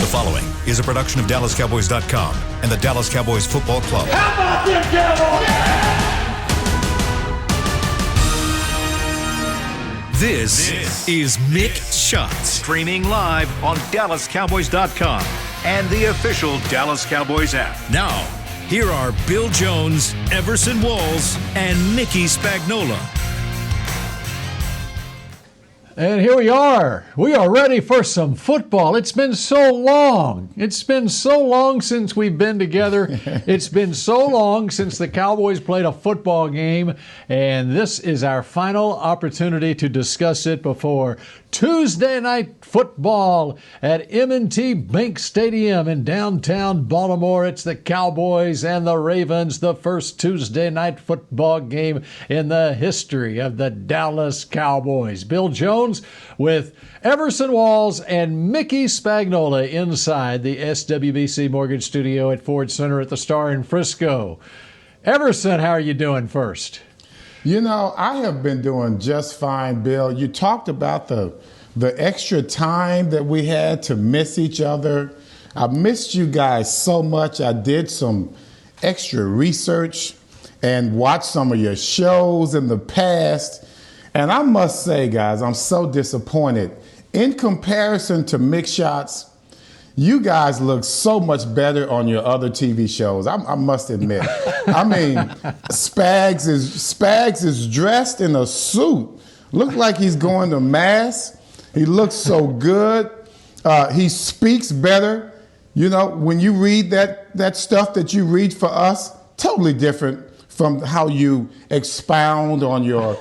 following is a production of DallasCowboys.com and the Dallas Cowboys Football Club. How about them Cowboys? This is Mick Shots. Streaming live on DallasCowboys.com and the official Dallas Cowboys app. Now, here are Bill Jones, Everson Walls, and Mickey Spagnola. And here we are. We are ready for some football. It's been so long. It's been so long since we've been together. It's been so long since the Cowboys played a football game. And this is our final opportunity to discuss it before Tuesday night football at M&T Bank Stadium in downtown Baltimore. It's the Cowboys and the Ravens, the first Tuesday night football game in the history of the Dallas Cowboys. Bill Jones with Everson Walls and Mickey Spagnola inside the SWBC Mortgage Studio at Ford Center at the Star in Frisco. Everson, how are you doing first? You know, I have been doing just fine, Bill. You talked about the extra time that we had to miss each other. I missed you guys so much. I did some extra research and watched some of your shows in the past. And I must say, guys, I'm so disappointed. In comparison to Mick Shots, you guys look so much better on your other TV shows. I must admit. I mean, Spags is dressed in a suit. Look like he's going to mass. He looks so good. He speaks better. You know, when you read that stuff that you read for us, totally different from how you expound on your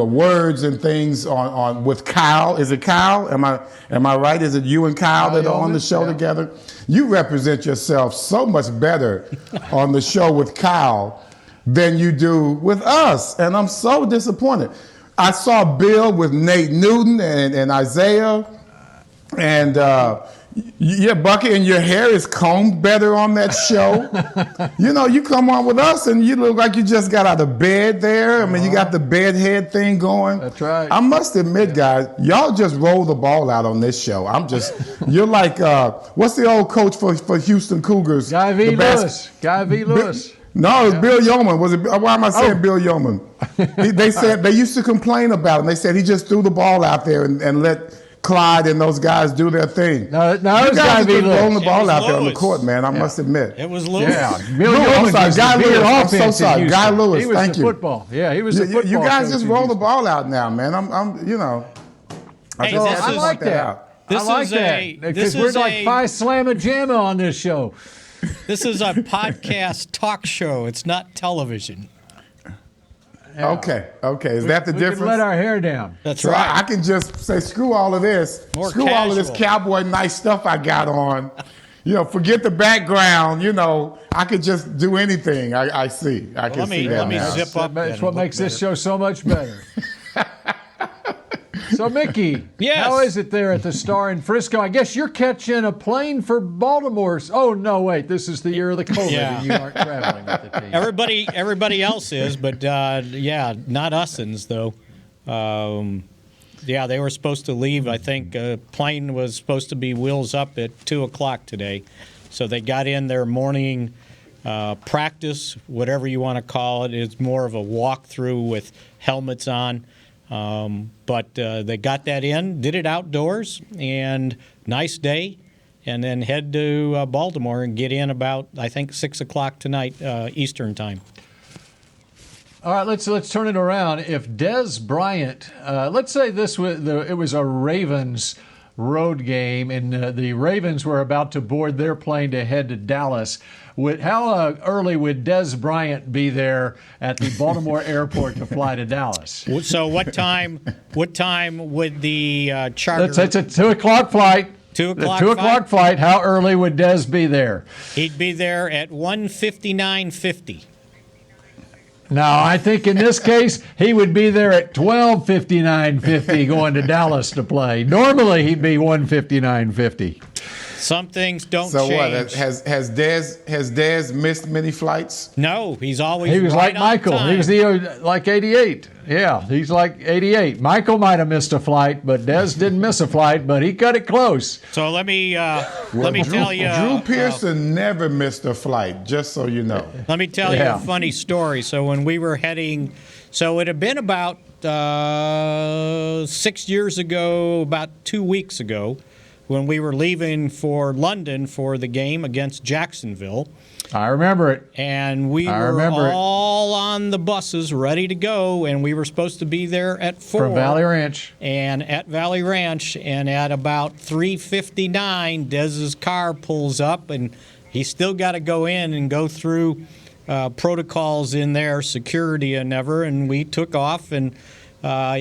words and things on with Kyle. Is it Kyle? Am I right? Is it you and Kyle that are on the show together? You represent yourself so much better on the show with Kyle than you do with us, and I'm so disappointed. I saw Bill with Nate Newton and Isaiah, and yeah, Bucky, and your hair is combed better on that show. You know, you come on with us and you look like you just got out of bed there. I mean, you got the bed head thing going. That's right. I must admit, guys, y'all just roll the ball out on this show. You're like, what's the old coach for Houston Cougars? Guy V. Lewis. Guy V. Lewis. No, it was Bill Yeoman. Was it? Why am I saying Bill Yeoman? They said they used to complain about him. They said he just threw the ball out there and let Clyde and those guys do their thing. No, you guys just rolling the ball out Lewis. there on the court, man. I must admit. It was Lewis. Yeah, Bill Yeoman. Guy Lewis. I'm so sorry. Guy Lewis. He was thank the you. Football. Yeah, he was the football. You guys just roll the Houston. ball out now, man. I'm you know. Hey, I like that. This I like is that because we're like Phi Slamma Jamma on this show. This is a podcast talk show. It's not television. Yeah. Okay. Is that the we difference? can let our hair down. That's So right. I can just say, screw all of this. More Screw all of this casual. cowboy nice stuff I got on. You know, forget the background. You know, I could just do anything. I see. I can see that let me now. zip up. That's what makes this show so much better. So, Mickey, Yes. how is it there at the Star in Frisco? I guess you're catching a plane for Baltimore. Oh, no, wait. This is the year of the COVID, Yeah. and you aren't traveling with the team. Everybody else is, but yeah, not usins though. Yeah, they were supposed to leave. I think a plane was supposed to be wheels up at 2:00 today, so they got in their morning practice, whatever you want to call it. It's more of a walkthrough with helmets on. But they got that in, did it outdoors, and nice day, and then head to Baltimore and get in about, I think, 6 o'clock tonight Eastern time. All right, let's turn it around. If Dez Bryant, let's say it was a Ravens road game, and the Ravens were about to board their plane to head to Dallas. How early would Dez Bryant be there at the Baltimore airport to fly to Dallas? So what time would the charter? It's a 2 o'clock flight. 2 o'clock. The 2 o'clock flight. How early would Dez be there? He'd be there at 1:59:50. Now, I think in this case, he would be there at 12:59:50 going to Dallas to play. Normally, he'd be 1:59:50. Some things don't So change. what? Has Dez missed many flights? No, he's always He was right like Michael. on time. He was like 88. Yeah, he's like 88. Michael might have missed a flight, but Dez didn't miss a flight, but he cut it close. So let me tell you. Drew Pearson never missed a flight, just so you know. Let me tell you Yeah. a funny story. So when we were heading, so it had been about 6 years ago, about 2 weeks ago, when we were leaving for London for the game against Jacksonville. I remember it. And we I were remember it. all on the buses ready to go, and we were supposed to be there at 4. From Valley Ranch. And at Valley Ranch, and at about 3:59, Dez's car pulls up, and he's still got to go in and go through protocols in there, security and ever, and we took off, and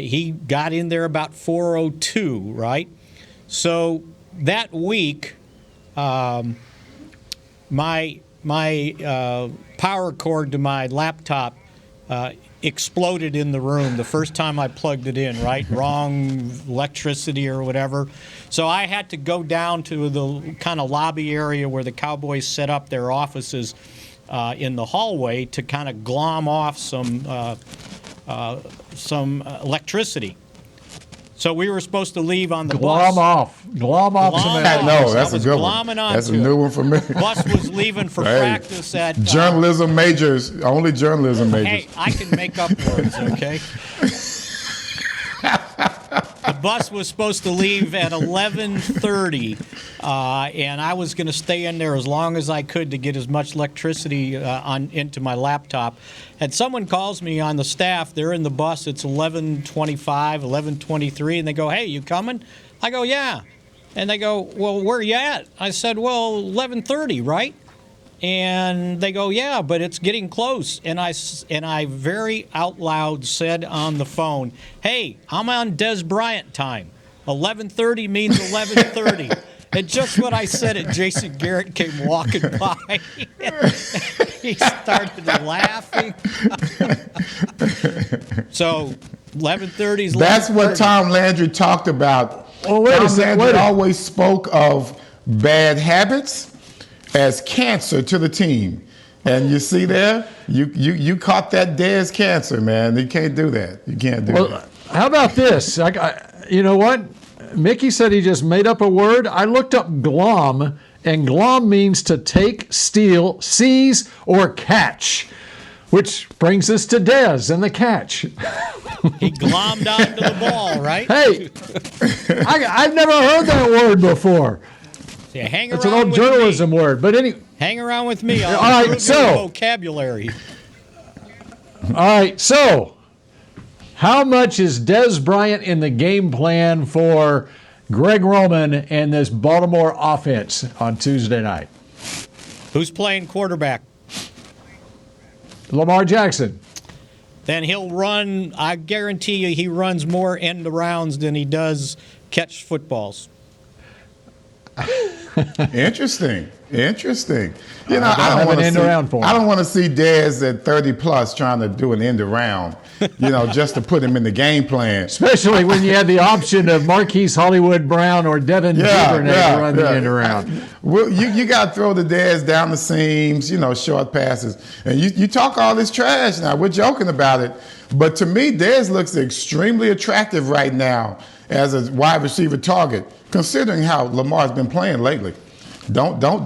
he got in there about 4:02, right? So that week, my power cord to my laptop exploded in the room the first time I plugged it in, right? Wrong electricity or whatever. So I had to go down to the kind of lobby area where the Cowboys set up their offices in the hallway to kind of glom off some electricity. So we were supposed to leave on the Glom bus. off some Glom of off. that. No, I that's a was good one. glomming That's a onto new it. one for me. Bus was leaving for Hey, practice at Journalism majors, only journalism majors. Hey, I can make up words, okay? The bus was supposed to leave at 11:30, and I was going to stay in there as long as I could to get as much electricity into my laptop. And someone calls me on the staff. They're in the bus. It's 11:25, 11:23, and they go, "Hey, you coming?" I go, "Yeah." And they go, "Well, where you at?" I said, "Well, 11:30, right?" And they go, "Yeah, but it's getting close." And I very out loud said on the phone, "Hey, I'm on Dez Bryant time. 11:30 means 11:30." And just when I said it, Jason Garrett came walking by. He started laughing. So 11:30 is. That's what Tom Landry talked about. Well, wait a Tom second, Landry wait a- always spoke of bad habits as cancer to the team. And you see there, you caught that Dez cancer, man. You can't do that. You can't do Well, that. how about this? You know what? Mickey said he just made up a word. I looked up glom, and glom means to take, steal, seize, or catch, which brings us to Dez and the catch. He glommed onto the ball, right? Hey, I've never heard that word before. Yeah, hang It's an around old with journalism me. word. But anyway, Hang around with me. I'll All right, improve so- your vocabulary. all right, so how much is Dez Bryant in the game plan for Greg Roman and this Baltimore offense on Tuesday night? Who's playing quarterback? Lamar Jackson. Then he'll run. I guarantee you, he runs more end arounds than he does catch footballs. Interesting. You know, have I don't an want to end around for see. him. I don't want to see Dez at 30 plus trying to do an end around. You know, just to put him in the game plan. Especially when you had the option of Marquise Hollywood Brown or Devin Duvernay to run the end around. Well, you got to throw the Dez down the seams, you know, short passes. And you talk all this trash now. We're joking about it. But to me, Dez looks extremely attractive right now as a wide receiver target, considering how Lamar's been playing lately. Don't diss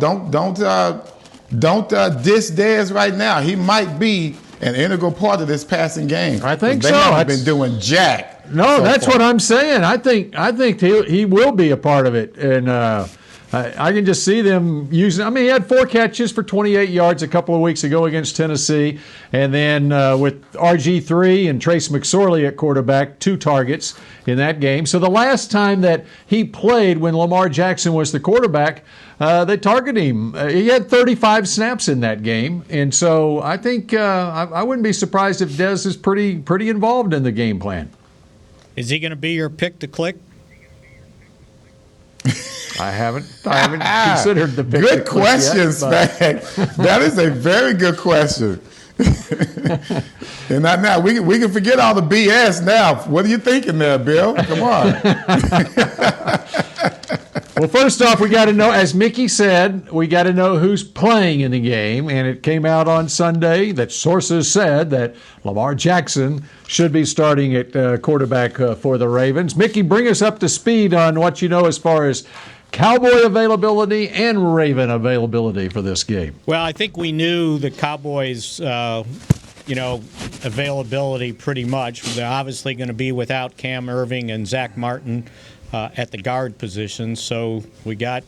Dez right now. He might be an integral part of this passing game. I think they so. haven't That's- been doing jack. No, so that's far. what I'm saying. I think he will be a part of it, and I can just see them using. I mean, he had 4 catches for 28 yards a couple of weeks ago against Tennessee, and then with RG3 and Trace McSorley at quarterback, 2 targets in that game. So the last time that he played, when Lamar Jackson was the quarterback, they targeted him. He had 35 snaps in that game, and so I think I wouldn't be surprised if Dez is pretty involved in the game plan. Is he going to be your pick to click? I haven't considered the pick. Good question, Spag. That is a very good question. And now we can forget all the BS now. What are you thinking there, Bill? Come on. Well, first off, we got to know, as Mickey said, we got to know who's playing in the game. And it came out on Sunday that sources said that Lamar Jackson should be starting at quarterback for the Ravens. Mickey, bring us up to speed on what you know as far as Cowboy availability and Raven availability for this game. Well, I think we knew the Cowboys, availability pretty much. They're obviously going to be without Cam Irving and Zach Martin at the guard position. So we got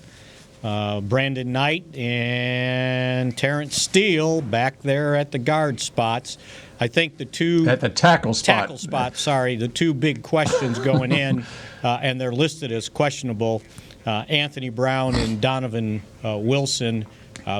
Brandon Knight and Terrence Steele back there at the guard spots. I think the two at the tackle spot. The two big questions going in, and they're listed as questionable. Anthony Brown and Donovan Wilson,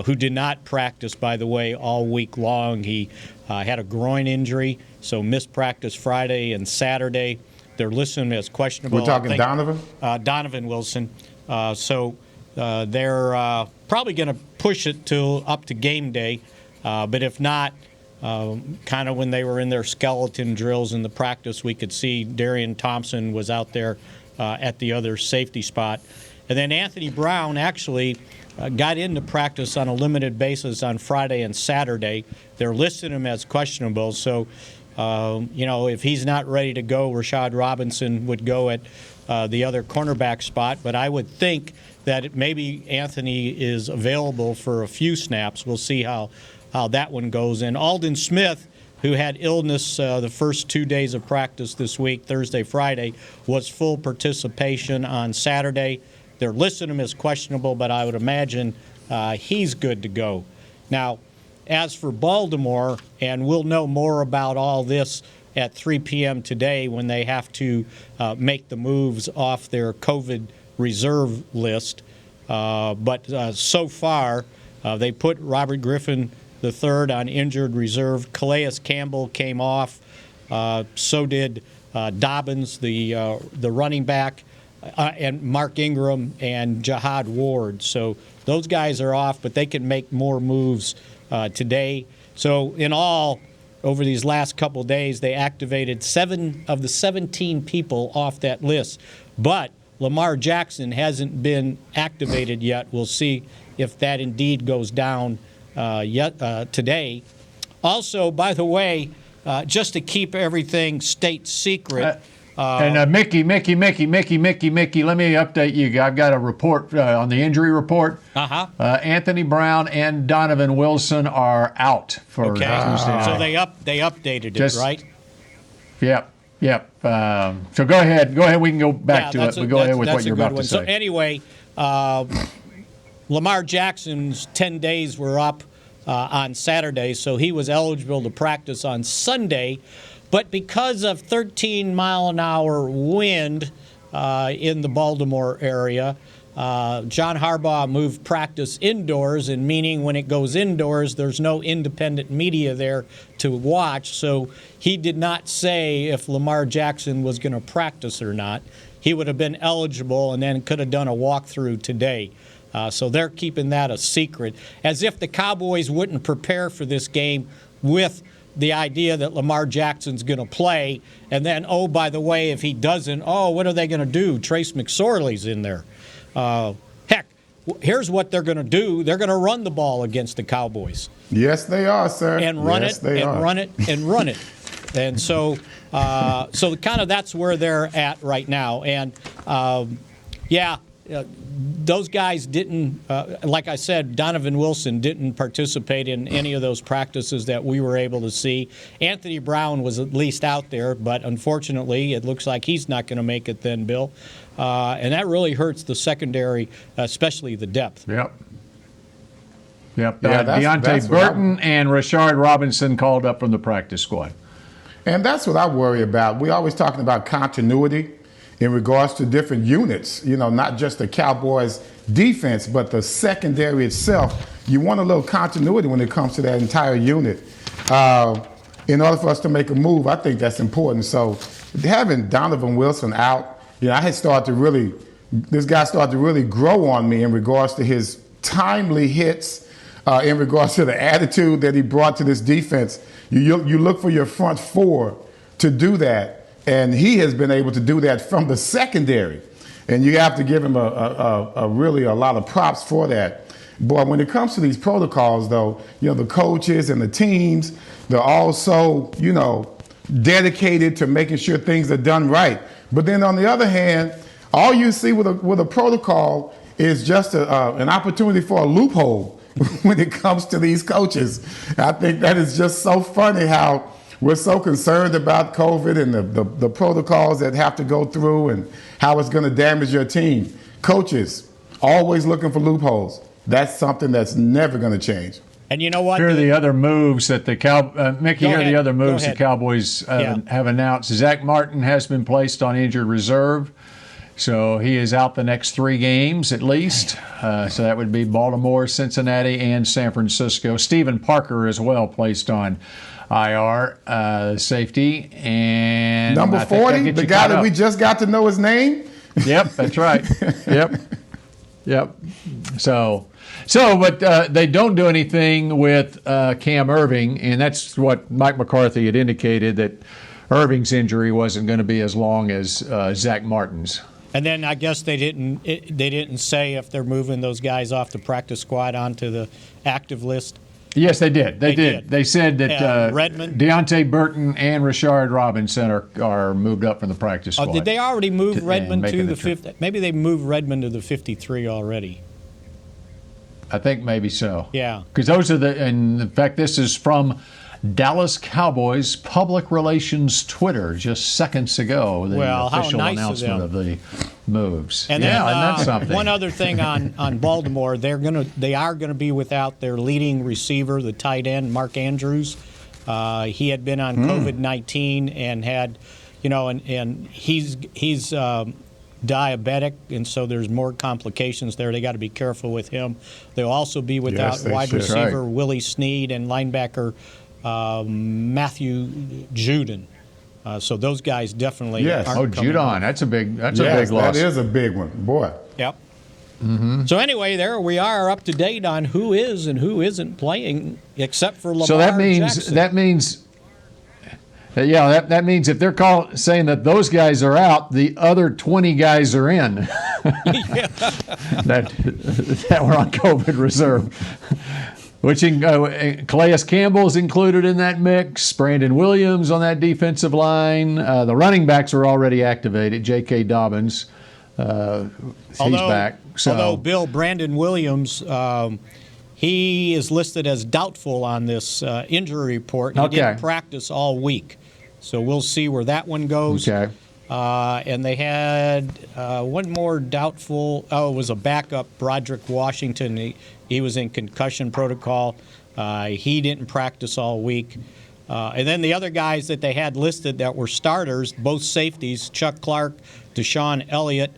who did not practice, by the way, all week long. He had a groin injury, so missed practice Friday and Saturday. They're listed as questionable. We're talking Donovan? Donovan Wilson. So they're probably going to push it up to game day. But if not, kind of when they were in their skeleton drills in the practice, we could see Darian Thompson was out there at the other safety spot. And then Anthony Brown actually got into practice on a limited basis on Friday and Saturday. They're listing him as questionable. So, if he's not ready to go, Rashad Robinson would go at the other cornerback spot. But I would think that maybe Anthony is available for a few snaps. We'll see how that one goes. And Aldon Smith, who had illness the first 2 days of practice this week, Thursday, Friday, was full participation on Saturday. They're listing him as questionable, but I would imagine he's good to go. Now, as for Baltimore, and we'll know more about all this at 3 p.m. today when they have to make the moves off their COVID reserve list. But so far, they put Robert Griffin III on injured reserve. Calais Campbell came off. So did Dobbins, the running back, and Mark Ingram and Jihad Ward. So those guys are off, but they can make more moves today. So in all, over these last couple days, they activated 7 of the 17 people off that list. But Lamar Jackson hasn't been activated yet. We'll see if that indeed goes down today. Also, by the way, just to keep everything state secret. And Mickey, let me update you. I've got a report on the injury report. Anthony Brown and Donovan Wilson are out for Tuesday night. So they updated it, right? Yep. So go ahead. We can go back to it. But go ahead with what you're about to say. So anyway, Lamar Jackson's 10 days were up on Saturday, so he was eligible to practice on Sunday. But because of 13-mile-an-hour wind in the Baltimore area, John Harbaugh moved practice indoors, and meaning when it goes indoors, there's no independent media there to watch. So he did not say if Lamar Jackson was going to practice or not. He would have been eligible and then could have done a walkthrough today. So they're keeping that a secret, as if the Cowboys wouldn't prepare for this game with the idea that Lamar Jackson's going to play, and then, oh, by the way, if he doesn't, what are they going to do? Trace McSorley's in there. Heck, here's what they're going to do. They're going to run the ball against the Cowboys. Yes, they are, sir. And run it. And so kind of that's where they're at right now. And, those guys didn't, like I said, Donovan Wilson didn't participate in any of those practices that we were able to see. Anthony Brown was at least out there, but unfortunately it looks like he's not going to make it then, Bill. And that really hurts the secondary, especially the depth. Yep. Deontay Burton and Rashard Robinson called up from the practice squad. And that's what I worry about. We're always talking about continuity in regards to different units, not just the Cowboys defense, but the secondary itself. You want a little continuity when it comes to that entire unit. In order for us to make a move, I think that's important. So having Donovan Wilson out, this guy started to really grow on me in regards to his timely hits, in regards to the attitude that he brought to this defense. You look for your front four to do that. And he has been able to do that from the secondary. And you have to give him a really a lot of props for that. Boy, when it comes to these protocols, though, the coaches and the teams, they're all so, dedicated to making sure things are done right. But then on the other hand, all you see with a protocol is just an opportunity for a loophole when it comes to these coaches. I think that is just so funny how we're so concerned about COVID and the protocols that have to go through and how it's going to damage your team. Coaches, always looking for loopholes. That's something that's never going to change. And you know what? Here are the other moves that Mickey, here are the other moves the Cowboys have announced. Zach Martin has been placed on injured reserve, so he is out the next 3 games at least. So that would be Baltimore, Cincinnati, and San Francisco. Stephen Parker as well placed on IR safety. And number 40, the guy that we just got to know his name? Yep, that's right. Yep. But they don't do anything with Cam Irving, and that's what Mike McCarthy had indicated, that Irving's injury wasn't going to be as long as Zach Martin's. And then I guess they didn't say if they're moving those guys off the practice squad onto the active list. Yes, they did. They did. They said that Redmond, Deontay Burton and Rashard Robinson are moved up from the practice squad. Did they already move Redmond to the 50? Maybe they moved Redmond to the 53 already. I think maybe so. Yeah. Because those are and in fact, this is from Dallas Cowboys public relations Twitter just seconds ago. The official announcement of the moves. And then that's something. One other thing on Baltimore, they are gonna be without their leading receiver, the tight end Mark Andrews. He had been on COVID-19 and had, and he's diabetic, and so there's more complications there. They got to be careful with him. They'll also be without wide receiver Willie Snead and linebacker Matthew Judon. So those guys definitely aren't coming Judon. That's a big loss. That is a big one, boy. Yep. Mm-hmm. So anyway, there we are up to date on who is and who isn't playing, except for Lamar Jackson. That means if they're saying that those guys are out, the other 20 guys are in that were on COVID reserve. Which Calais Campbell's included in that mix. Brandon Williams on that defensive line. The running backs are already activated. J.K. Dobbins, he's back. Although Brandon Williams, he is listed as doubtful on this injury report. He didn't practice all week. So we'll see where that one goes. Okay. And they had one more doubtful. It was a backup, Broderick Washington. He was in concussion protocol. He didn't practice all week. And then the other guys that they had listed that were starters, both safeties, Chuck Clark, Deshaun Elliott.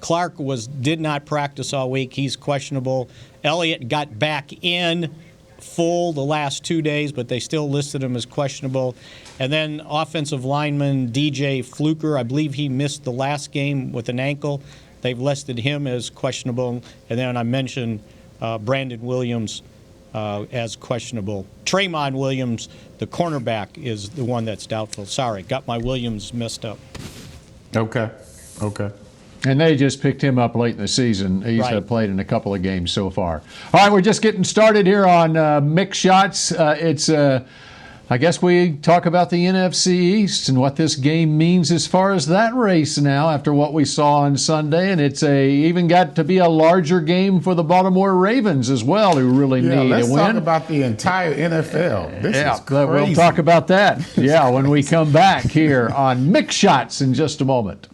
Clark did not practice all week. He's questionable. Elliott got back in full the last 2 days, but they still listed him as questionable. And then offensive lineman DJ Fluker, I believe he missed the last game with an ankle. They've listed him as questionable. And then I mentioned Brandon Williams as questionable. Tremont Williams, the cornerback, is the one that's doubtful. Sorry, got my Williams messed up. Okay. And they just picked him up late in the season. He's played in a couple of games so far. All right, we're just getting started here on Mick Shots. I guess we talk about the NFC East and what this game means as far as that race now after what we saw on Sunday. And it's even got to be a larger game for the Baltimore Ravens as well, who really need a win. Let's talk about the entire NFL. This is crazy. We'll talk about that, when we come back here on Mick Shots in just a moment.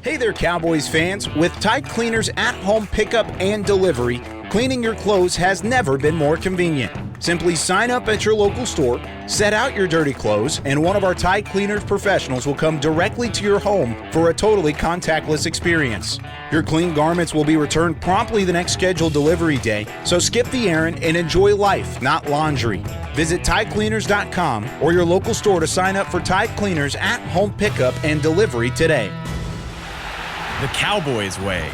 Hey there, Cowboys fans. With Tide Cleaners at-home pickup and delivery, cleaning your clothes has never been more convenient. Simply sign up at your local store, set out your dirty clothes, and one of our Tide Cleaners professionals will come directly to your home for a totally contactless experience. Your clean garments will be returned promptly the next scheduled delivery day, so skip the errand and enjoy life, not laundry. Visit TideCleaners.com or your local store to sign up for Tide Cleaners at-home pickup and delivery today. The Cowboys way,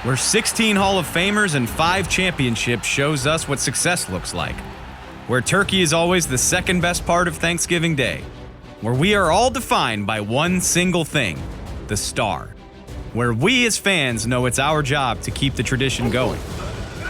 where 16 Hall of Famers and 5 championships shows us what success looks like. Where turkey is always the second best part of Thanksgiving Day. Where we are all defined by one single thing, the Star, where we as fans know it's our job to keep the tradition going.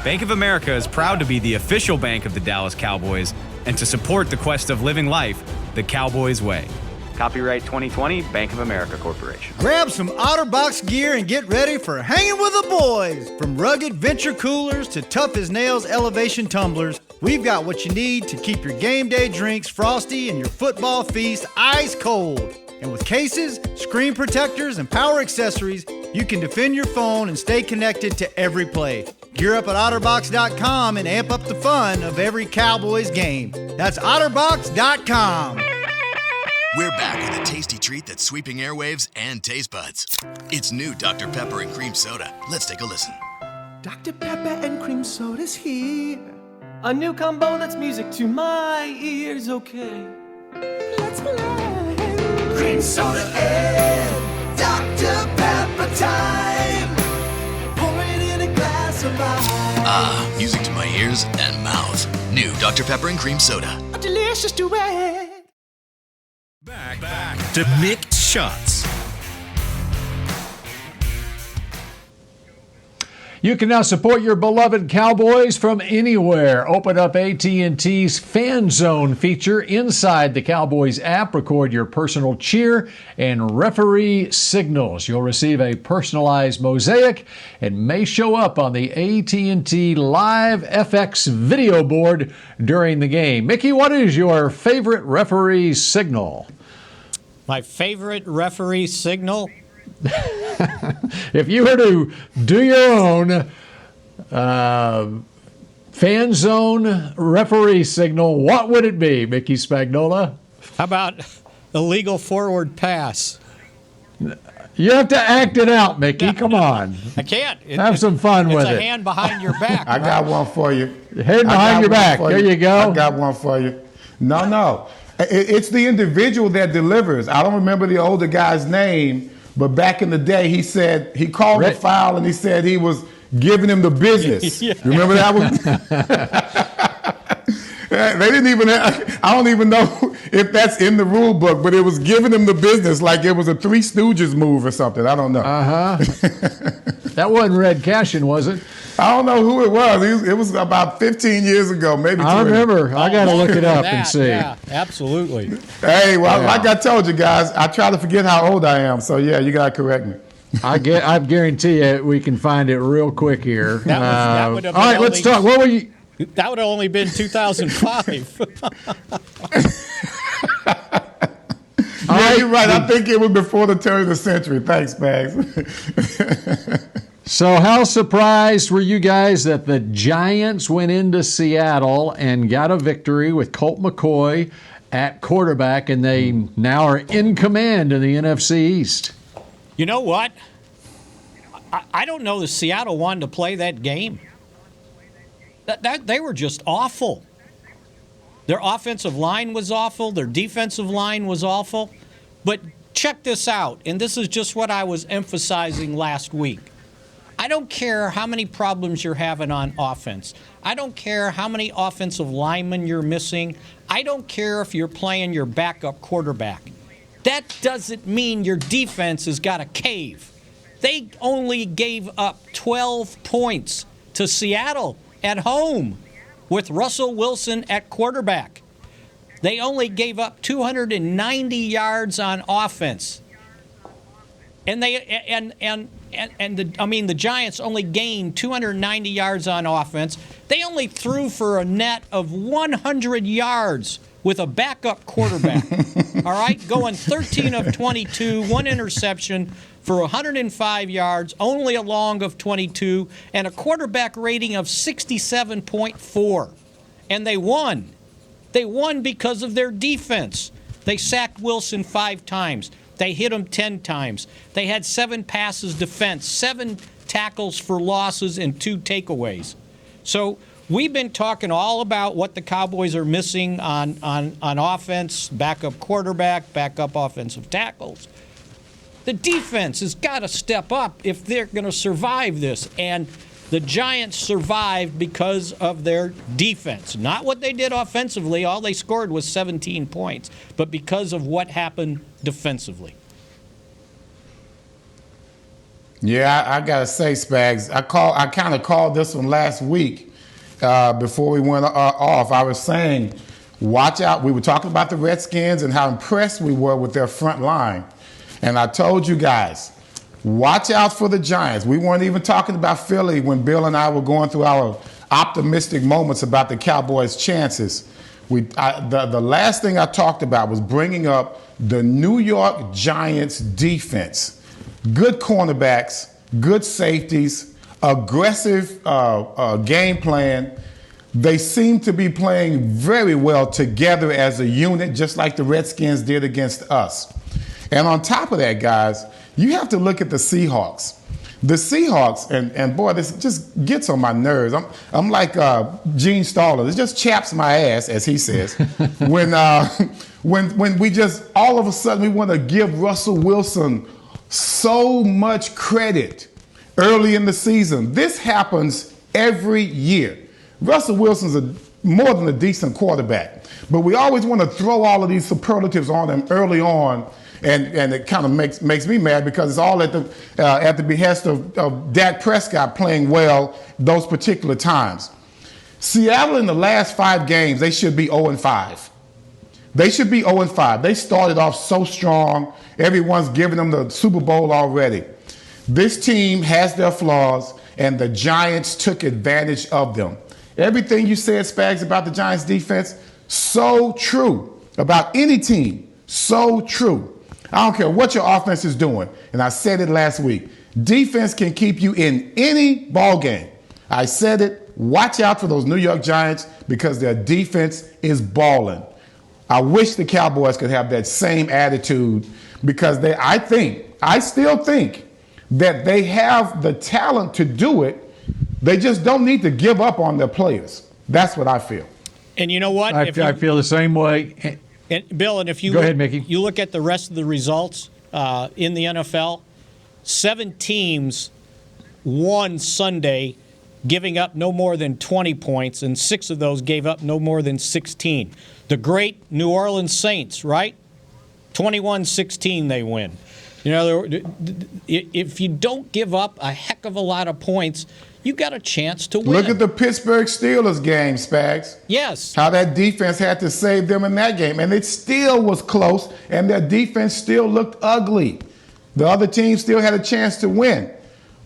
Bank of America is proud to be the official bank of the Dallas Cowboys and to support the quest of living life the Cowboys way. Copyright 2020, Bank of America Corporation. Grab some OtterBox gear and get ready for hanging with the boys. From rugged venture coolers to tough as nails elevation tumblers, we've got what you need to keep your game day drinks frosty and your football feast ice cold. And with cases, screen protectors, and power accessories, you can defend your phone and stay connected to every play. Gear up at OtterBox.com and amp up the fun of every Cowboys game. That's OtterBox.com. We're back with a tasty treat that's sweeping airwaves and taste buds. It's new Dr. Pepper and Cream Soda. Let's take a listen. Dr. Pepper and Cream Soda's here. A new combo that's music to my ears, okay. Let's play. Cream Soda and Dr. Pepper time. Pour it in a glass of ice. Music to my ears and mouth. New Dr. Pepper and Cream Soda. A delicious duet. Back to Mick Shots. You can now support your beloved Cowboys from anywhere. Open up AT&T's Fan Zone feature inside the Cowboys app. Record your personal cheer and referee signals. You'll receive a personalized mosaic and may show up on the AT&T Live FX video board during the game. Mickey, what is your favorite referee signal? My favorite referee signal? If you were to do your own Fan Zone referee signal, what would it be, Mickey Spagnola? How about illegal forward pass? You have to act it out, Mickey. Come on. I can't. Have some fun with it. It's a hand behind your back. I got one for you. Hand behind your back. There you go. I got one for you. No. It's the individual that delivers. I don't remember the older guy's name, but back in the day, he said he called the foul and he said he was giving him the business. Yeah. Remember that one? They didn't even. I don't even know if that's in the rule book, but it was giving him the business like it was a Three Stooges move or something. I don't know. That wasn't Red Cashin, was it? I don't know who it was. It was about 15 years ago, maybe 20. I remember. I got to look it up and see. Yeah, absolutely. Hey, well, like I told you guys, I try to forget how old I am. So, yeah, you got to correct me. I guarantee you we can find it real quick here. That would have all right, let's talk. What were you? That would have only been 2005. Yeah, you're right. I think it was before the turn of the century. Thanks, Bags. So how surprised were you guys that the Giants went into Seattle and got a victory with Colt McCoy at quarterback, and they now are in command in the NFC East? You know what? I don't know that Seattle wanted to play that game. They were just awful. Their offensive line was awful. Their defensive line was awful. But check this out, and this is just what I was emphasizing last week. I don't care how many problems you're having on offense. I don't care how many offensive linemen you're missing. I don't care if you're playing your backup quarterback. That doesn't mean your defense has got a cave. They only gave up 12 points to Seattle at home with Russell Wilson at quarterback. They only gave up 290 yards on offense. And the Giants only gained 290 yards on offense. They only threw for a net of 100 yards with a backup quarterback. All right, going 13 of 22, one interception for 105 yards, only a long of 22, and a quarterback rating of 67.4. And they won. They won because of their defense. They sacked Wilson 5 times. They hit him 10 times. They had 7 passes defense, 7 tackles for losses, and 2 takeaways. So we've been talking all about what the Cowboys are missing on offense, backup quarterback, backup offensive tackles. The defense has got to step up if they're going to survive this. And the Giants survived because of their defense. Not what they did offensively. All they scored was 17 points. But because of what happened defensively. Yeah, I gotta say, Spags, I kind of called this one last week before we went off. I was saying, watch out. We were talking about the Redskins and how impressed we were with their front line. And I told you guys, watch out for the Giants. We weren't even talking about Philly when Bill and I were going through our optimistic moments about the Cowboys' chances. The last thing I talked about was bringing up the New York Giants defense. Good cornerbacks, good safeties, aggressive game plan. They seem to be playing very well together as a unit, just like the Redskins did against us. And on top of that, guys, you have to look at the Seahawks. The Seahawks, and boy, this just gets on my nerves. I'm like Gene Staller. It just chaps my ass, as he says, when we just all of a sudden we want to give Russell Wilson so much credit early in the season. This happens every year. Russell Wilson's more than a decent quarterback, but we always want to throw all of these superlatives on him early on, and it kind of makes me mad because it's all at the behest of Dak Prescott playing well those particular times. Seattle in the last 5 games, they should be 0-5. They should be 0-5. They started off so strong. Everyone's giving them the Super Bowl already. This team has their flaws, and the Giants took advantage of them. Everything you said, Spags, about the Giants defense, so true. About any team, so true. I don't care what your offense is doing, and I said it last week. Defense can keep you in any ball game. I said it. Watch out for those New York Giants because their defense is balling. I wish the Cowboys could have that same attitude because I still think that they have the talent to do it. They just don't need to give up on their players. That's what I feel. And you know what? I feel the same way. And Bill, and if you Go ahead, Mickey. You look at the rest of the results in the NFL, 7 teams won Sunday, giving up no more than 20 points, and 6 of those gave up no more than 16. The great New Orleans Saints, right? 21-16 they win. You know, if you don't give up a heck of a lot of points, you got a chance to win. Look at the Pittsburgh Steelers game, Spags. Yes. How that defense had to save them in that game. And it still was close, and their defense still looked ugly. The other team still had a chance to win.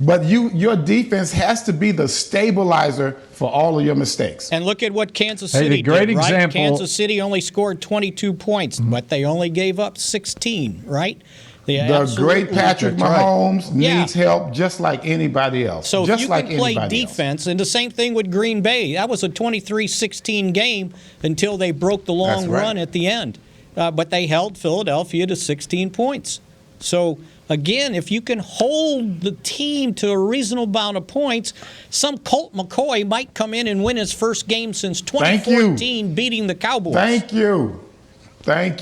But your defense has to be the stabilizer for all of your mistakes. And look at what Kansas City did, right? Example. Kansas City only scored 22 points, but they only gave up 16, right? The great Patrick Mahomes needs help just like anybody else. So just if you like can play defense, and the same thing with Green Bay. That was a 23-16 game until they broke the long run at the end. But they held Philadelphia to 16 points. So, again, if you can hold the team to a reasonable amount of points, some Colt McCoy might come in and win his first game since 2014, beating the Cowboys. Thank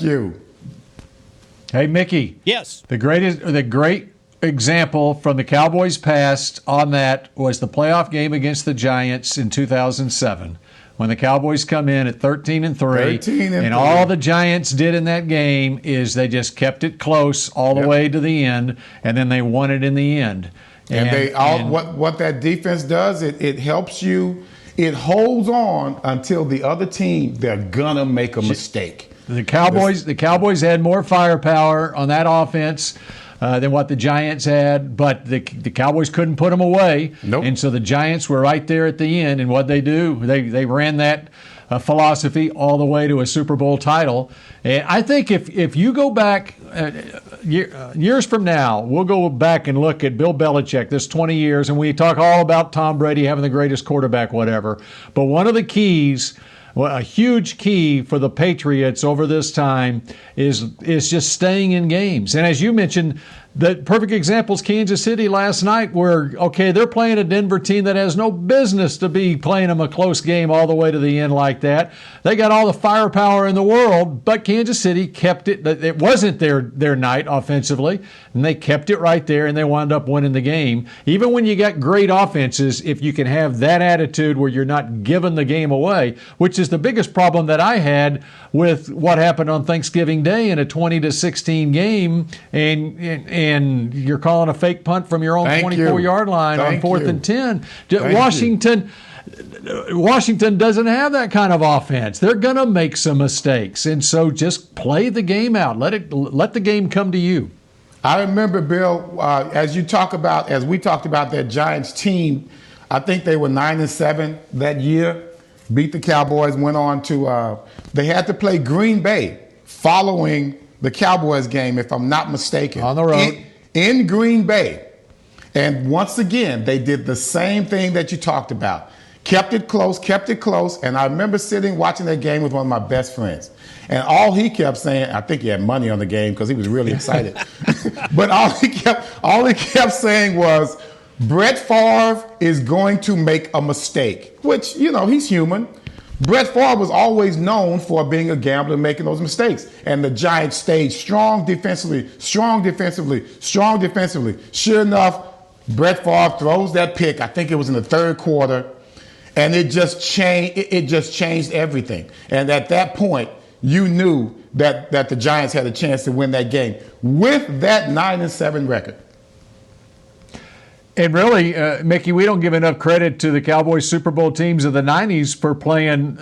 you. Hey, Mickey. Yes. The great example from the Cowboys' past on that was the playoff game against the Giants in 2007. When the Cowboys come in at 13-3, and all the Giants did in that game is they just kept it close all the way to the end, and then they won it in the end. What that defense does, it helps you. It holds on until the other team, they're gonna make a mistake. The Cowboys had more firepower on that offense than what the Giants had, but the Cowboys couldn't put them away. Nope. And so the Giants were right there at the end. And what they do, they ran that philosophy all the way to a Super Bowl title. And I think if you go back years from now, we'll go back and look at Bill Belichick, this 20 years, and we talk all about Tom Brady having the greatest quarterback, whatever. But one of the keys, a huge key for the Patriots over this time is just staying in games. And as you mentioned, the perfect example is Kansas City last night where, they're playing a Denver team that has no business to be playing them a close game all the way to the end like that. They got all the firepower in the world, but Kansas City kept it. It wasn't their night offensively, and they kept it right there, and they wound up winning the game. Even when you got great offenses, if you can have that attitude where you're not giving the game away, which is the biggest problem that I had with what happened on Thanksgiving Day in a 20-16 game, and and you're calling a fake punt from your own 24-yard line on 4th and 10. Washington doesn't have that kind of offense. They're going to make some mistakes, and so just play the game out. Let the game come to you. I remember, Bill, as we talked about that Giants team. I think they were 9-7 that year. Beat the Cowboys. Went on to they had to play Green Bay following the Cowboys game, if I'm not mistaken, on the road in Green Bay. And once again, they did the same thing that you talked about. Kept it close. And I remember sitting watching that game with one of my best friends. And all he kept saying, I think he had money on the game because he was really excited. But all he kept saying was, Brett Favre is going to make a mistake, which, he's human. Brett Favre was always known for being a gambler and making those mistakes. And the Giants stayed strong defensively. Sure enough, Brett Favre throws that pick. I think it was in the third quarter. And it just changed everything. And at that point, you knew that the Giants had a chance to win that game with that 9-7 record. And really, Mickey, we don't give enough credit to the Cowboys Super Bowl teams of the 90s for playing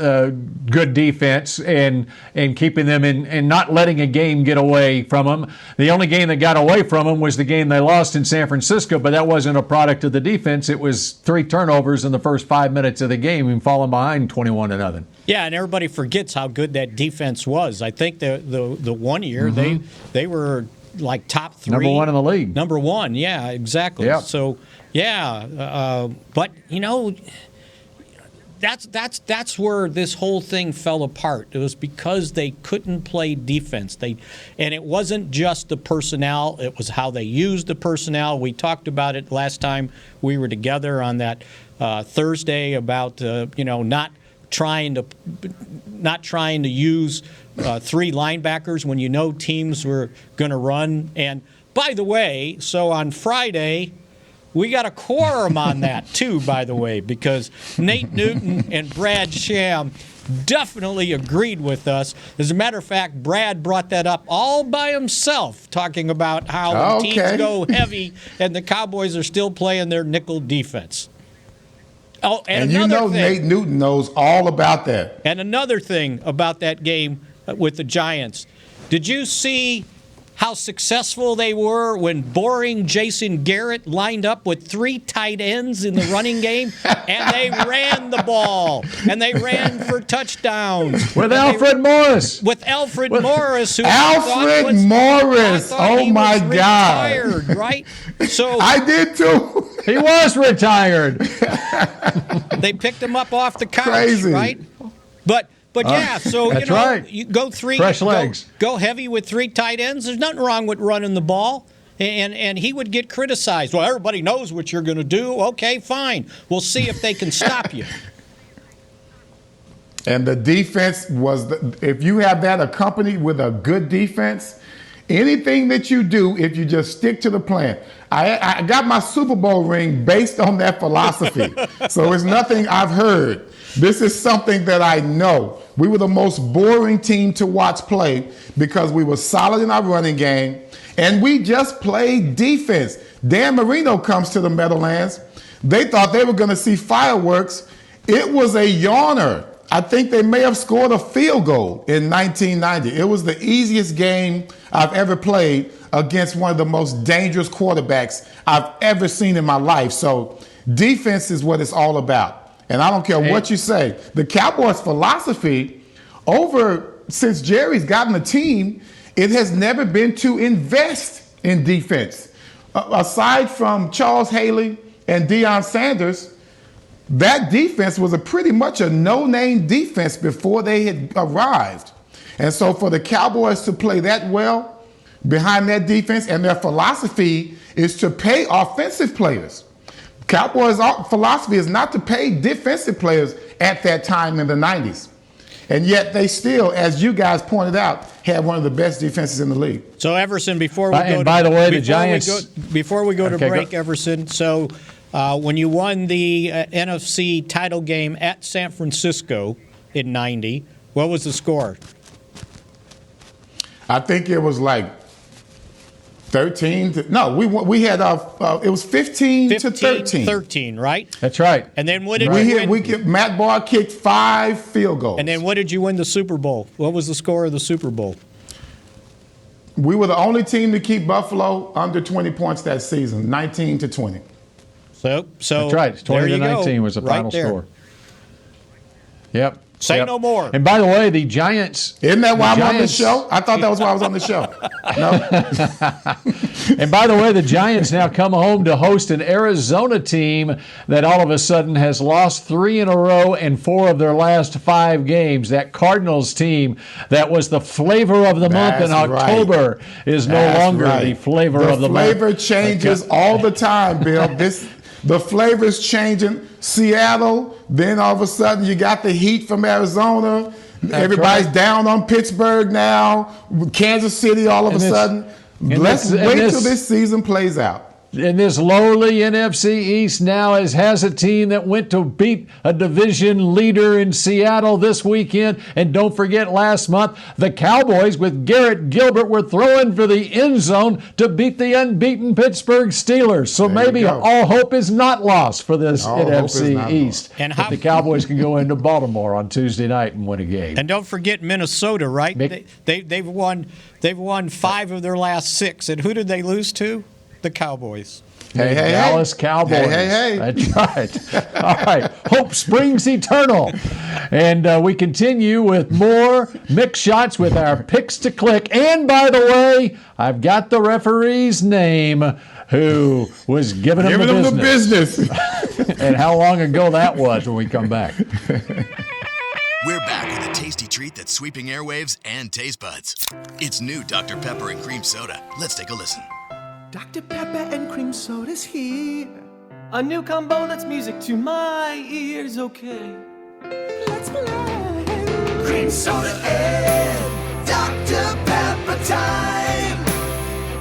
good defense and keeping them in and not letting a game get away from them. The only game that got away from them was the game they lost in San Francisco, but that wasn't a product of the defense. It was 3 turnovers in the first 5 minutes of the game and falling behind 21-0. Yeah, and everybody forgets how good that defense was. I think the one year they were like top 3. Number 1 in the league. Number 1, yeah, exactly. Yep. So, but that's where this whole thing fell apart. It was because they couldn't play defense. And it wasn't just the personnel, it was how they used the personnel. We talked about it last time we were together on that Thursday about not trying to use 3 linebackers when teams were going to run. And by the way, so on Friday, we got a quorum on that too, by the way, because Nate Newton and Brad Sham definitely agreed with us. As a matter of fact, Brad brought that up all by himself, talking about how when teams go heavy and the Cowboys are still playing their nickel defense. Oh, and Nate Newton knows all about that. And another thing about that game with the Giants, did you see how successful they were when boring Jason Garrett lined up with 3 tight ends in the running game, and they ran the ball, and they ran for touchdowns. With Alfred Morris. With Alfred Morris. Who Alfred Morris. Oh, my God. Retired, right? So I did, too. He was retired. They picked him up off the couch, Crazy. right? But yeah, so that's right. You go 3 fresh legs. Go heavy with 3 tight ends. There's nothing wrong with running the ball. And he would get criticized. Well, everybody knows what you're going to do. Okay, fine. We'll see if they can stop you. And the defense if you have that accompanied with a good defense, anything that you do, if you just stick to the plan. I got my Super Bowl ring based on that philosophy. So it's nothing I've heard. This is something that I know. We were the most boring team to watch play because we were solid in our running game, and we just played defense. Dan Marino comes to the Meadowlands. They thought they were going to see fireworks. It was a yawner. I think they may have scored a field goal in 1990. It was the easiest game I've ever played against one of the most dangerous quarterbacks I've ever seen in my life. So defense is what it's all about. And I don't care what you say. The Cowboys' philosophy since Jerry's gotten the team, it has never been to invest in defense. Aside from Charles Haley and Deion Sanders, that defense was pretty much a no-name defense before they had arrived. And so for the Cowboys to play that well behind that defense, and their philosophy is to pay offensive players. Cowboys' philosophy is not to pay defensive players at that time in the 90s. And yet they still, as you guys pointed out, had one of the best defenses in the league. So, Everson, before we go to break, Everson, so when you won the NFC title game at San Francisco in 90, what was the score? I think it was like 13 to, no, we had it was 15 to 13. 13, right? That's right. And then what did you win? Matt Barr kicked 5 field goals. And then what did you win the Super Bowl? What was the score of the Super Bowl? We were the only team to keep Buffalo under 20 points that season, 19 to 20. So that's right. 20 to 19 was the final score. Yep. Say no more. And by the way, the Giants. Isn't that why I'm on the show? I thought that was why I was on the show. No. And by the way, the Giants now come home to host an Arizona team that all of a sudden has lost 3 in a row in 4 of their last 5 games. That Cardinals team that was the flavor of the month in October is no longer the flavor of the month. The flavor changes all the time, Bill. The flavor's changing. Seattle, then all of a sudden you got the heat from Arizona. Everybody's down on Pittsburgh now. Kansas City all of a sudden. Let's wait till this season plays out. And this lowly NFC East now has a team that went to beat a division leader in Seattle this weekend. And don't forget last month, the Cowboys with Garrett Gilbert were throwing for the end zone to beat the unbeaten Pittsburgh Steelers. So maybe all hope is not lost for this NFC East. And the Cowboys can go into Baltimore on Tuesday night and win a game. And don't forget Minnesota, right? They've won 5 of their last 6. And who did they lose to? The Cowboys. Dallas Cowboys. Hey. That's right. All right. Hope springs eternal. And we continue with more Mick shots with our picks to click. And by the way, I've got the referee's name who was giving him the business. And how long ago that was when we come back. We're back with a tasty treat that's sweeping airwaves and taste buds. It's new Dr. Pepper and Cream Soda. Let's take a listen. Dr. Pepper and Cream Soda's here. A new combo that's music to my ears, okay. Let's play Cream Soda and Dr. Pepper time.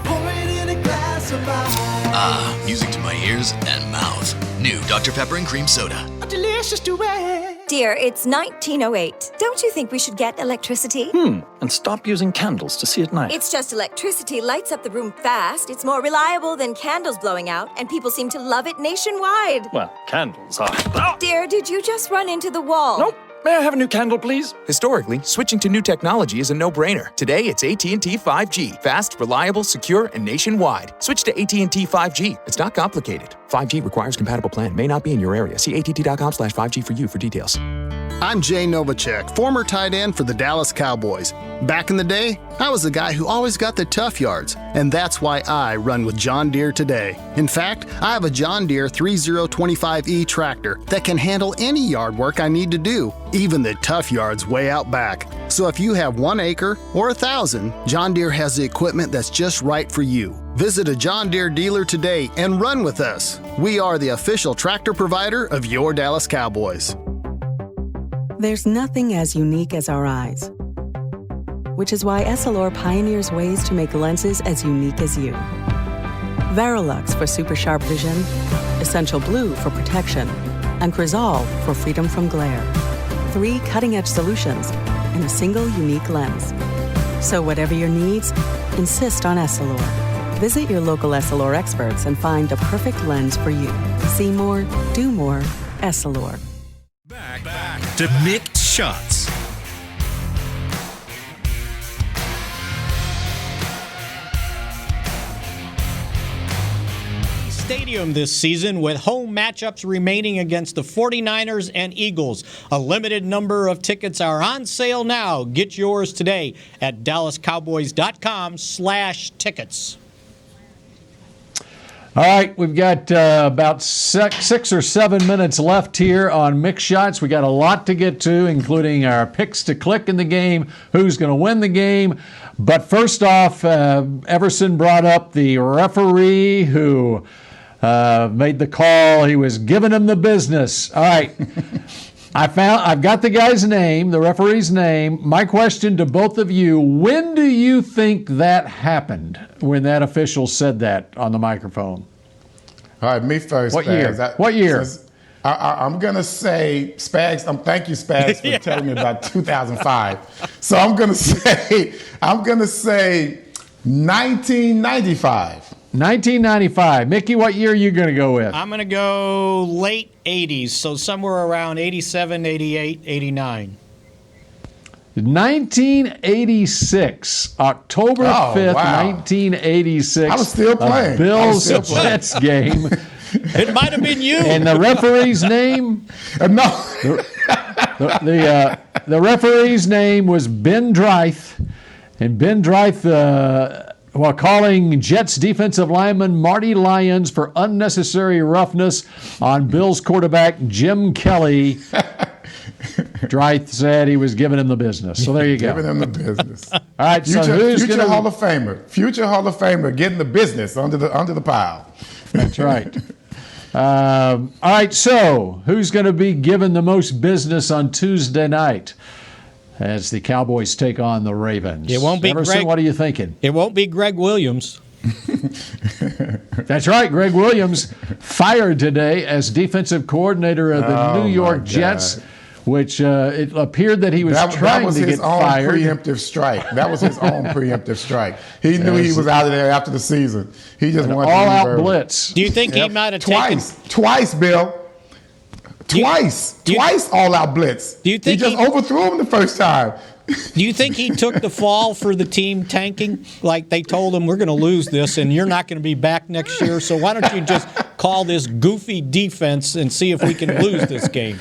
Pour it in a glass of ice. Music to my ears and mouth. New Dr. Pepper and Cream Soda. A delicious duet. Dear, it's 1908. Don't you think we should get electricity? And stop using candles to see at night. It's just electricity lights up the room fast. It's more reliable than candles blowing out, and people seem to love it nationwide. Well, candles are... Dear, did you just run into the wall? Nope. May I have a new candle, please? Historically, switching to new technology is a no-brainer. Today, it's AT&T 5G. Fast, reliable, secure, and nationwide. Switch to AT&T 5G. It's not complicated. 5G requires compatible plan. May not be in your area. See att.com/5G for you for details. I'm Jay Novacek, former tight end for the Dallas Cowboys. Back in the day, I was the guy who always got the tough yards, and that's why I run with John Deere today. In fact, I have a John Deere 3025E tractor that can handle any yard work I need to do, even the tough yards way out back. So if you have 1 acre or 1,000, John Deere has the equipment that's just right for you. Visit a John Deere dealer today and run with us. We are the official tractor provider of your Dallas Cowboys. There's nothing as unique as our eyes, which is why Essilor pioneers ways to make lenses as unique as you. Verilux for super sharp vision, Essential Blue for protection, and Crizal for freedom from glare. 3 cutting-edge solutions in a single unique lens. So whatever your needs, insist on Essilor. Visit your local Essilor experts and find the perfect lens for you. See more, do more, Essilor. Back to Mick Shots. Stadium this season with home matchups remaining against the 49ers and Eagles. A limited number of tickets are on sale now. Get yours today at dallascowboys.com/tickets. All right, we've got about 6 or 7 minutes left here on Mick Shots. We got a lot to get to, including our picks to click in the game, who's going to win the game. But first off, Everson brought up the referee who made the call. He was giving him the business. All right. I've got the guy's name, the referee's name. My question to both of you, when do you think that happened, when that official said that on the microphone? All right, me first. What Spags. year? What year? I'm going to say, Spags, thank you, Spags, for telling me about 2005. So I'm going to say 1995. 1995. Mickey, what year are you going to go with? I'm going to go late 80s, so somewhere around 87, 88, 89. 1986, October 5th, 1986. I was still playing. Bills-Jets game. It might have been you. And the referee's name? No. The referee's name was Ben Dreith. And Ben Dreith, while calling Jets defensive lineman Marty Lyons for unnecessary roughness on Bills quarterback Jim Kelly, Dreith said he was giving him the business. So there you go. Giving him the business. All right, future, so who's future gonna... Hall of Famer. Future Hall of Famer getting the business under the pile. That's right. All right, so who's going to be given the most business on Tuesday night as the Cowboys take on the Ravens? It won't be Everson, Greg. what are you thinking? It won't be Greg Williams. That's right. Greg Williams fired today as defensive coordinator of the New York Jets, which it appeared that he was trying to get fired. Preemptive strike. That was his own preemptive strike. He knew he was out of there after the season. He just wanted all-out blitz. Do you think he might have Twice, Bill. Twice all-out blitz. Do you think he just overthrew him the first time? Do you think he took the fall for the team tanking? Like they told him, we're going to lose this and you're not going to be back next year, so why don't you just call this goofy defense and see if we can lose this game?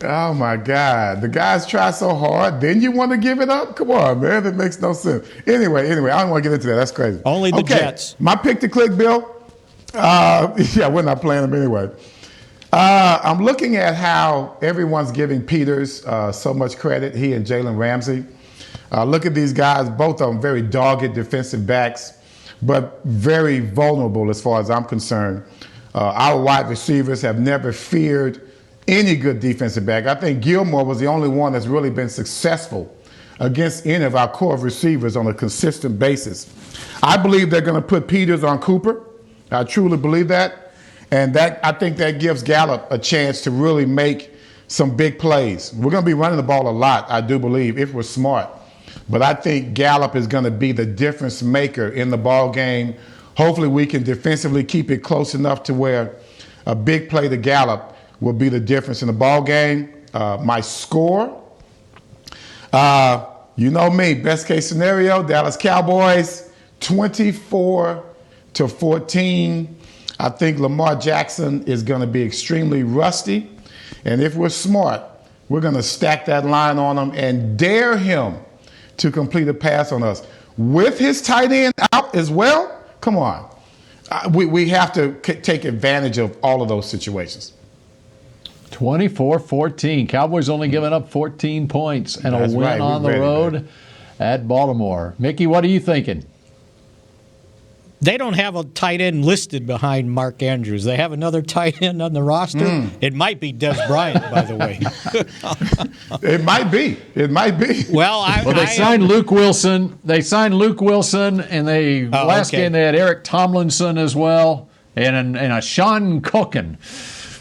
Oh, my God. The guys try so hard, then you want to give it up? Come on, man. That makes no sense. Anyway, I don't want to get into that. That's crazy. Only the Jets. My pick to click, Bill. Yeah, we're not playing them anyway. I'm looking at how everyone's giving Peters so much credit, he and Jalen Ramsey. Look at these guys, both of them very dogged defensive backs, but very vulnerable as far as I'm concerned. Our wide receivers have never feared any good defensive back. I think Gilmore was the only one that's really been successful against any of our core receivers on a consistent basis. I believe they're going to put Peters on Cooper. I truly believe that. And I think that gives Gallup a chance to really make some big plays. We're going to be running the ball a lot, I do believe, if we're smart. But I think Gallup is going to be the difference maker in the ball game. Hopefully we can defensively keep it close enough to where a big play to Gallup will be the difference in the ball game. My score, you know me, best case scenario, Dallas Cowboys 24-14. I think Lamar Jackson is going to be extremely rusty. And if we're smart, we're going to stack that line on him and dare him to complete a pass on us. With his tight end out as well, come on. We have to take advantage of all of those situations. 24-14. Cowboys only giving up 14 points and a win on the road at Baltimore. Mickey, what are you thinking? They don't have a tight end listed behind Mark Andrews. They have another tight end on the roster. It might be Dez Bryant, by the way. It might be. Well, they signed Luke Wilson. They signed Luke Wilson, and last game they had Eric Tomlinson as well, and a Sean Cookin.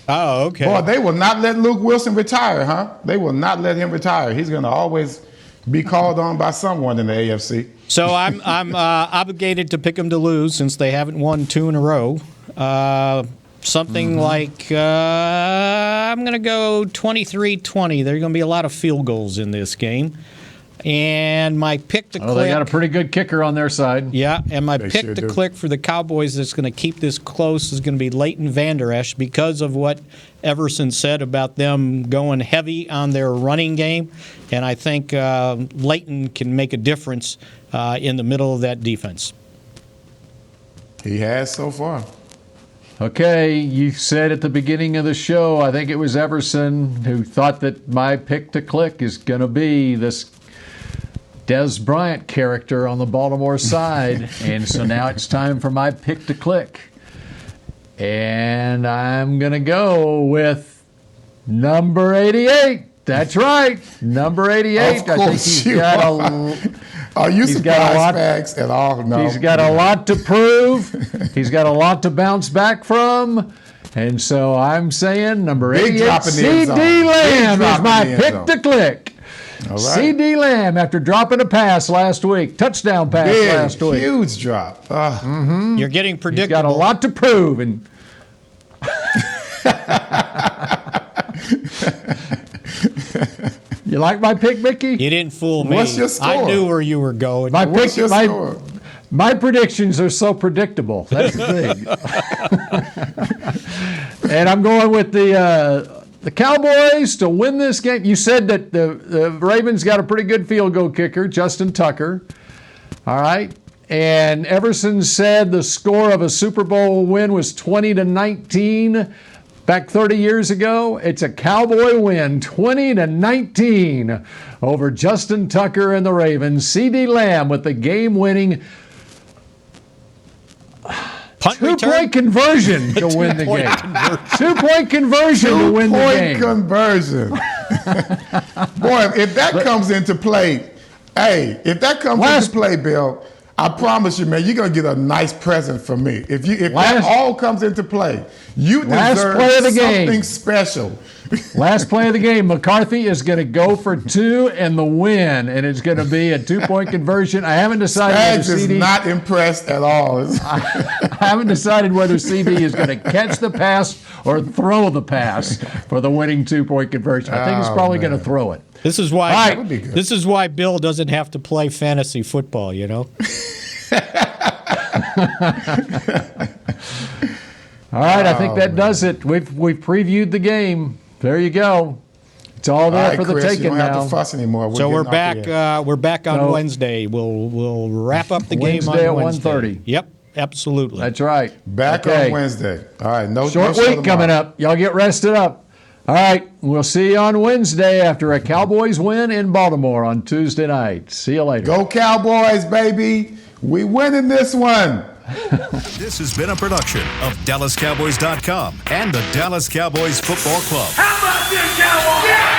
Oh, okay. Boy, they will not let Luke Wilson retire, huh? They will not let him retire. He's going to always be called on by someone in the AFC. So I'm obligated to pick them to lose since they haven't won 2 in a row. Something like I'm going to go 23-20. There are going to be a lot of field goals in this game. And my pick to click. They got a pretty good kicker on their side. Yeah, and my pick to click for the Cowboys that's going to keep this close is going to be Leighton Vander Esch because of what Everson said about them going heavy on their running game. And I think Leighton can make a difference in the middle of that defense. He has so far. Okay, you said at the beginning of the show, I think it was Everson who thought that my pick to click is going to be this Dez Bryant character on the Baltimore side. And so now it's time for my pick to click. And I'm going to go with number 88. That's right, number 88. Of course Are you surprised, Fags, at all? No. He's got a lot to prove. He's got a lot to bounce back from. And so I'm saying number 88, C.D. Lamb is my pick to click. All right. C.D. Lamb, after dropping a pass last week, touchdown pass last week. Huge drop. You're getting predictable. He's got a lot to prove. And you like my pick, Mickey? You didn't fool me. What's your score? I knew where you were going. What's your score? My predictions are so predictable. That's the thing. And I'm going with the Cowboys to win this game. You said that the Ravens got a pretty good field goal kicker, Justin Tucker. All right. And Everson said the score of a Super Bowl win was 20-19 back 30 years ago. It's a Cowboy win, 20-19 over Justin Tucker and the Ravens. C.D. Lamb with the game-winning two-point conversion to win the game. 2-point conversion to win the game. 2-point conversion. Boy, if that comes into play, into play, Bill, I promise you, man, you're going to get a nice present from me. If that all comes into play, you deserve something special. Last play of the game, McCarthy is going to go for 2 and the win, and it's going to be a 2-point conversion. I haven't decided Spags whether CD is not impressed at all. I haven't decided whether CD is going to catch the pass or throw the pass for the winning 2-point conversion. I think he's probably going to throw it. This is why Bill doesn't have to play fantasy football, you know? All right, I think that does it. We've previewed the game. There you go. It's all there for the Chris, taking you don't now. have to fuss anymore. So we're back. We're back on Wednesday. We'll wrap up the game on Wednesday at 1:30. Yep, absolutely. That's right. Back on Wednesday. All right, short week coming up. Y'all get rested up. All right, we'll see you on Wednesday after a Cowboys win in Baltimore on Tuesday night. See you later. Go Cowboys, baby. We winning this one. This has been a production of DallasCowboys.com and the Dallas Cowboys Football Club. How about this, Cowboys? Yeah!